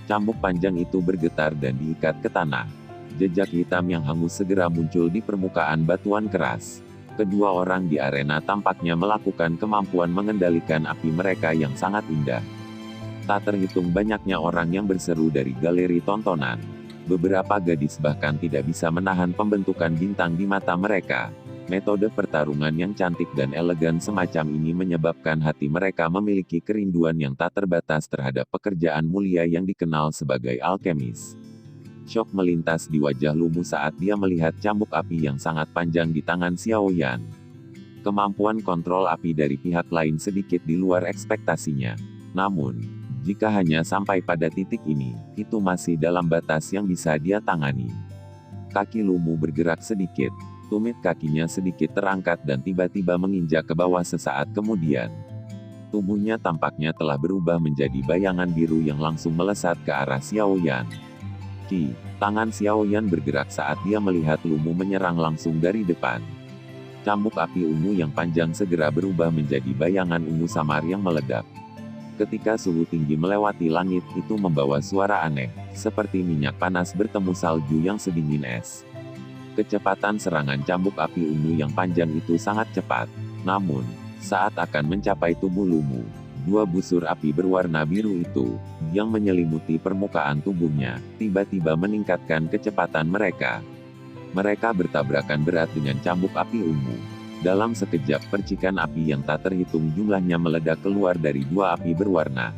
Cambuk panjang itu bergetar dan diikat ke tanah. Jejak hitam yang hangus segera muncul di permukaan batuan keras. Kedua orang di arena tampaknya melakukan kemampuan mengendalikan api mereka yang sangat indah. Tak terhitung banyaknya orang yang berseru dari galeri tontonan. Beberapa gadis bahkan tidak bisa menahan pembentukan bintang di mata mereka. Metode pertarungan yang cantik dan elegan semacam ini menyebabkan hati mereka memiliki kerinduan yang tak terbatas terhadap pekerjaan mulia yang dikenal sebagai alkemis. Syok melintas di wajah Lumu saat dia melihat cambuk api yang sangat panjang di tangan Xiao Yan. Kemampuan kontrol api dari pihak lain sedikit di luar ekspektasinya. Namun, jika hanya sampai pada titik ini, itu masih dalam batas yang bisa dia tangani. Kaki Lumu bergerak sedikit. Tumit kakinya sedikit terangkat dan tiba-tiba menginjak ke bawah sesaat kemudian. Tubuhnya tampaknya telah berubah menjadi bayangan biru yang langsung melesat ke arah Xiao Yan. Tangan Xiao Yan bergerak saat dia melihat Lumu menyerang langsung dari depan. Cambuk api ungu yang panjang segera berubah menjadi bayangan ungu samar yang meledak. Ketika suhu tinggi melewati langit, itu membawa suara aneh, seperti minyak panas bertemu salju yang sedingin es. Kecepatan serangan cambuk api ungu yang panjang itu sangat cepat. Namun, saat akan mencapai tubuh Lumu, dua busur api berwarna biru itu, yang menyelimuti permukaan tubuhnya, tiba-tiba meningkatkan kecepatan mereka. Mereka bertabrakan berat dengan cambuk api ungu. Dalam sekejap percikan api yang tak terhitung jumlahnya meledak keluar dari dua api berwarna.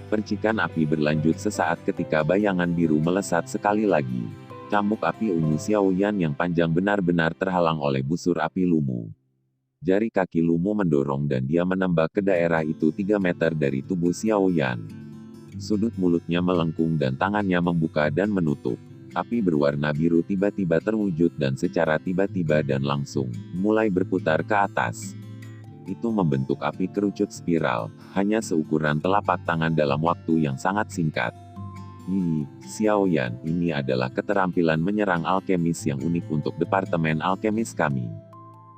Percikan api berlanjut sesaat ketika bayangan biru melesat sekali lagi. Cambuk api ungu Xiao Yan yang panjang benar-benar terhalang oleh busur api Lumu. Jari kaki Lumu mendorong dan dia menembak ke daerah itu 3 meter dari tubuh Xiao Yan. Sudut mulutnya melengkung dan tangannya membuka dan menutup. Api berwarna biru tiba-tiba terwujud dan secara tiba-tiba dan langsung, mulai berputar ke atas. Itu membentuk api kerucut spiral, hanya seukuran telapak tangan dalam waktu yang sangat singkat. Xiao Yan, ini adalah keterampilan menyerang alkemis yang unik untuk Departemen Alkemis kami.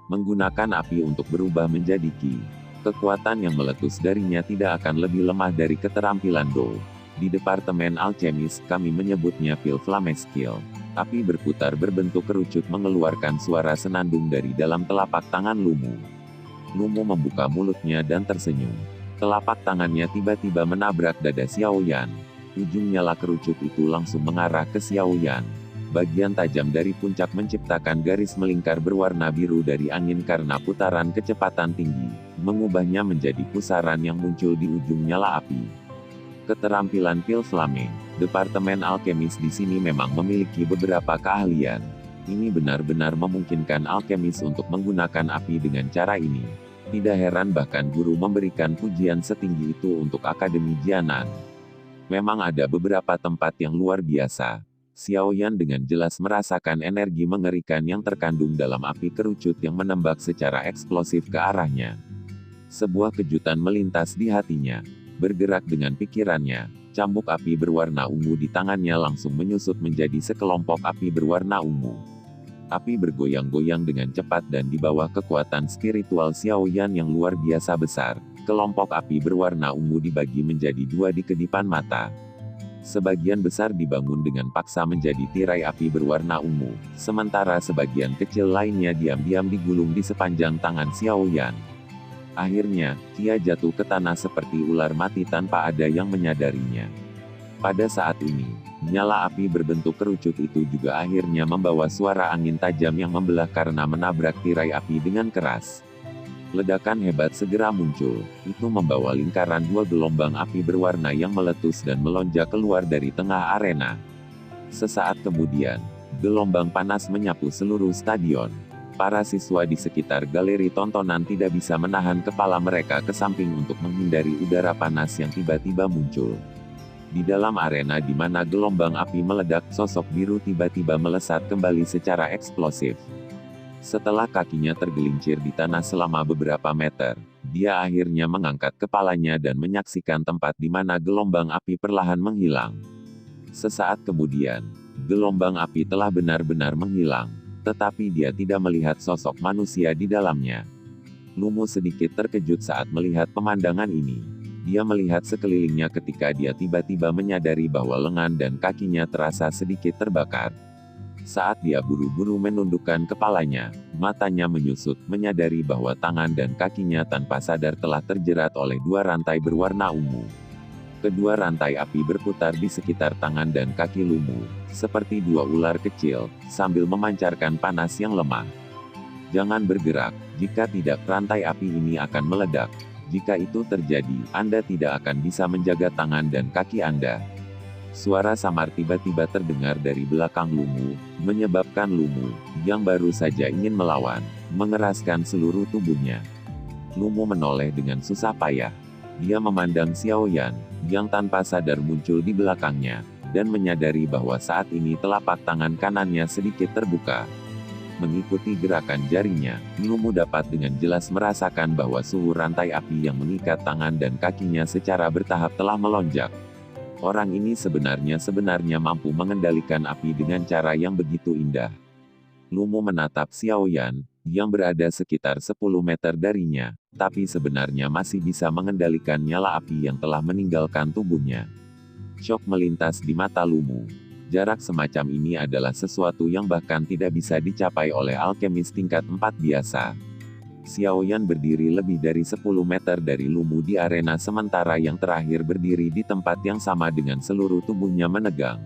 Menggunakan api untuk berubah menjadi Qi. Kekuatan yang meletus darinya tidak akan lebih lemah dari keterampilan Do. Di Departemen Alkemis, kami menyebutnya Pil Flame Skill. Api berputar berbentuk kerucut mengeluarkan suara senandung dari dalam telapak tangan Lumu. Lumu membuka mulutnya dan tersenyum. Telapak tangannya tiba-tiba menabrak dada Xiao Yan. Ujung nyala kerucut itu langsung mengarah ke Xiao Yan. Bagian tajam dari puncak menciptakan garis melingkar berwarna biru dari angin karena putaran kecepatan tinggi, mengubahnya menjadi pusaran yang muncul di ujung nyala api. Keterampilan Pil Flame, Departemen Alkemis di sini memang memiliki beberapa keahlian. Ini benar-benar memungkinkan alkemis untuk menggunakan api dengan cara ini. Tidak heran bahkan guru memberikan pujian setinggi itu untuk Akademi Jianan. Memang ada beberapa tempat yang luar biasa. Xiao Yan dengan jelas merasakan energi mengerikan yang terkandung dalam api kerucut yang menembak secara eksplosif ke arahnya. Sebuah kejutan melintas di hatinya. Bergerak dengan pikirannya, cambuk api berwarna ungu di tangannya langsung menyusut menjadi sekelompok api berwarna ungu. Api bergoyang-goyang dengan cepat dan di bawah kekuatan spiritual Xiao Yan yang luar biasa besar. Kelompok api berwarna ungu dibagi menjadi 2 di kedipan mata. Sebagian besar dibangun dengan paksa menjadi tirai api berwarna ungu, sementara sebagian kecil lainnya diam-diam digulung di sepanjang tangan Xiao Yan. Akhirnya, dia jatuh ke tanah seperti ular mati tanpa ada yang menyadarinya. Pada saat ini, nyala api berbentuk kerucut itu juga akhirnya membawa suara angin tajam yang membelah karena menabrak tirai api dengan keras. Ledakan hebat segera muncul, itu membawa lingkaran 2 gelombang api berwarna yang meletus dan melonjak keluar dari tengah arena. Sesaat kemudian, gelombang panas menyapu seluruh stadion. Para siswa di sekitar galeri tontonan tidak bisa menahan kepala mereka ke samping untuk menghindari udara panas yang tiba-tiba muncul. Di dalam arena di mana gelombang api meledak, sosok biru tiba-tiba melesat kembali secara eksplosif. Setelah kakinya tergelincir di tanah selama beberapa meter, dia akhirnya mengangkat kepalanya dan menyaksikan tempat di mana gelombang api perlahan menghilang. Sesaat kemudian, gelombang api telah benar-benar menghilang. Tetapi dia tidak melihat sosok manusia di dalamnya. Lumu sedikit terkejut saat melihat pemandangan ini. Dia melihat sekelilingnya ketika dia tiba-tiba menyadari bahwa lengan dan kakinya terasa sedikit terbakar. Saat dia buru-buru menundukkan kepalanya, matanya menyusut, menyadari bahwa tangan dan kakinya tanpa sadar telah terjerat oleh 2 rantai berwarna ungu. Kedua rantai api berputar di sekitar tangan dan kaki Lumu, seperti 2 ular kecil, sambil memancarkan panas yang lemah. Jangan bergerak, jika tidak rantai api ini akan meledak. Jika itu terjadi, Anda tidak akan bisa menjaga tangan dan kaki Anda. Suara samar tiba-tiba terdengar dari belakang Lumu, menyebabkan Lumu, yang baru saja ingin melawan, mengeraskan seluruh tubuhnya. Lumu menoleh dengan susah payah. Dia memandang Xiaoyan, yang tanpa sadar muncul di belakangnya, dan menyadari bahwa saat ini telapak tangan kanannya sedikit terbuka. Mengikuti gerakan jarinya, Lumu dapat dengan jelas merasakan bahwa suhu rantai api yang mengikat tangan dan kakinya secara bertahap telah melonjak. Orang ini sebenarnya mampu mengendalikan api dengan cara yang begitu indah. Lumu menatap Xiaoyan, yang berada sekitar 10 meter darinya, tapi sebenarnya masih bisa mengendalikan nyala api yang telah meninggalkan tubuhnya. Syok melintas di mata Lumu. Jarak semacam ini adalah sesuatu yang bahkan tidak bisa dicapai oleh alkemis tingkat 4 biasa. Xiaoyan berdiri lebih dari 10 meter dari Lumu di arena sementara yang terakhir berdiri di tempat yang sama dengan seluruh tubuhnya menegang.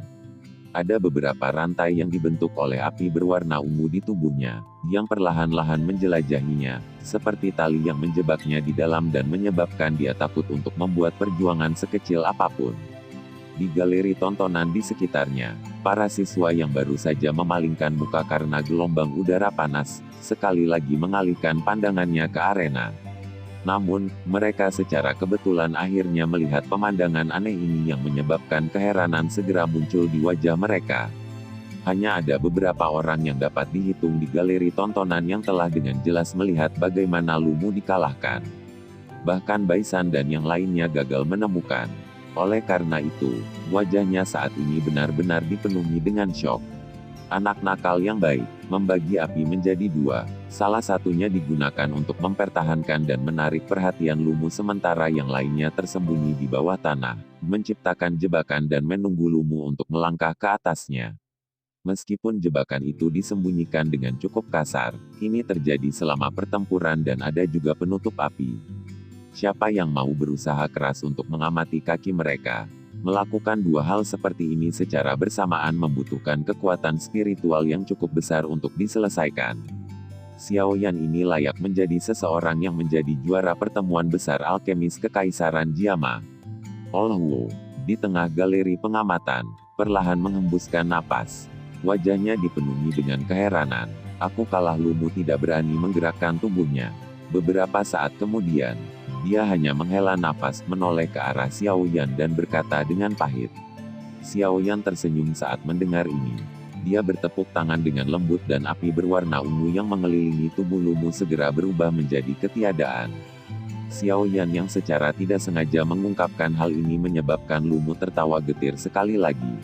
Ada beberapa rantai yang dibentuk oleh api berwarna ungu di tubuhnya, yang perlahan-lahan menjelajahinya, seperti tali yang menjebaknya di dalam dan menyebabkan dia takut untuk membuat perjuangan sekecil apapun. Di galeri tontonan di sekitarnya, para siswa yang baru saja memalingkan muka karena gelombang udara panas, sekali lagi mengalihkan pandangannya ke arena. Namun, mereka secara kebetulan akhirnya melihat pemandangan aneh ini yang menyebabkan keheranan segera muncul di wajah mereka. Hanya ada beberapa orang yang dapat dihitung di galeri tontonan yang telah dengan jelas melihat bagaimana Lumu dikalahkan. Bahkan Baisan dan yang lainnya gagal menemukan. Oleh karena itu, wajahnya saat ini benar-benar dipenuhi dengan syok. Anak nakal yang baik, membagi api menjadi dua, salah satunya digunakan untuk mempertahankan dan menarik perhatian Lumu sementara yang lainnya tersembunyi di bawah tanah, menciptakan jebakan dan menunggu Lumu untuk melangkah ke atasnya. Meskipun jebakan itu disembunyikan dengan cukup kasar, ini terjadi selama pertempuran dan ada juga penutup api. Siapa yang mau berusaha keras untuk mengamati kaki mereka? Melakukan dua hal seperti ini secara bersamaan membutuhkan kekuatan spiritual yang cukup besar untuk diselesaikan. Xiaoyan ini layak menjadi seseorang yang menjadi juara pertemuan besar alkemis Kekaisaran Jiama. Olwo, di tengah galeri pengamatan, perlahan menghembuskan napas. Wajahnya dipenuhi dengan keheranan. Aku kalah. Lumu tidak berani menggerakkan tubuhnya. Beberapa saat kemudian, dia hanya menghela napas, menoleh ke arah Xiaoyan dan berkata dengan pahit. Xiaoyan tersenyum saat mendengar ini. Dia bertepuk tangan dengan lembut dan api berwarna ungu yang mengelilingi tubuh Lumu segera berubah menjadi ketiadaan. Xiaoyan yang secara tidak sengaja mengungkapkan hal ini menyebabkan Lumu tertawa getir sekali lagi.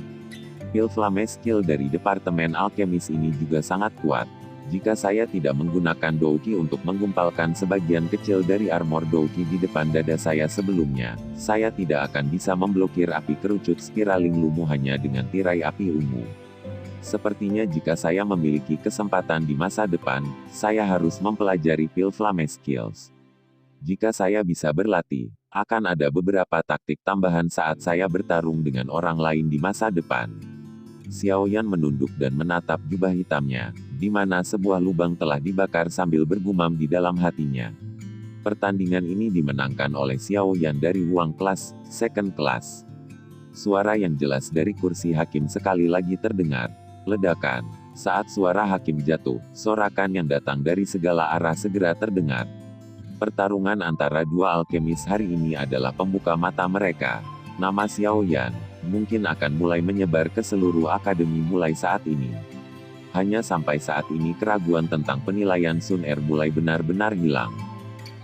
Pil Flame skill dari Departemen Alkemis ini juga sangat kuat. Jika saya tidak menggunakan Douki untuk menggumpalkan sebagian kecil dari armor Douki di depan dada saya sebelumnya, saya tidak akan bisa memblokir api kerucut spiraling Lumu hanya dengan tirai api ungu. Sepertinya jika saya memiliki kesempatan di masa depan, saya harus mempelajari Pil Flame Skills. Jika saya bisa berlatih, akan ada beberapa taktik tambahan saat saya bertarung dengan orang lain di masa depan. Xiaoyan menunduk dan menatap jubah hitamnya, di mana sebuah lubang telah dibakar sambil bergumam di dalam hatinya. Pertandingan ini dimenangkan oleh Xiaoyan dari Huang Class, Second Class. Suara yang jelas dari kursi hakim sekali lagi terdengar. Ledakan. Saat suara hakim jatuh, sorakan yang datang dari segala arah segera terdengar. Pertarungan antara dua alkemis hari ini adalah pembuka mata mereka. Nama Xiaoyan mungkin akan mulai menyebar ke seluruh akademi mulai saat ini. Hanya sampai saat ini keraguan tentang penilaian Sun Er mulai benar-benar hilang.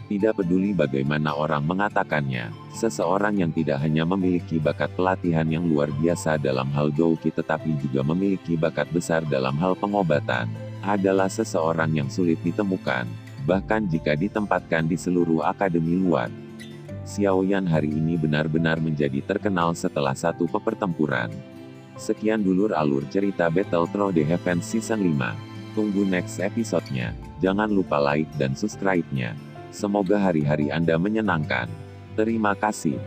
Tidak peduli bagaimana orang mengatakannya, seseorang yang tidak hanya memiliki bakat pelatihan yang luar biasa dalam hal Douki tetapi juga memiliki bakat besar dalam hal pengobatan, adalah seseorang yang sulit ditemukan, bahkan jika ditempatkan di seluruh akademi luar. Xiaoyan hari ini benar-benar menjadi terkenal setelah satu pepertempuran. Sekian dulur alur cerita Battle Through the Heavens Season 5. Tunggu next episode-nya. Jangan lupa like dan subscribe-nya. Semoga hari-hari Anda menyenangkan. Terima kasih.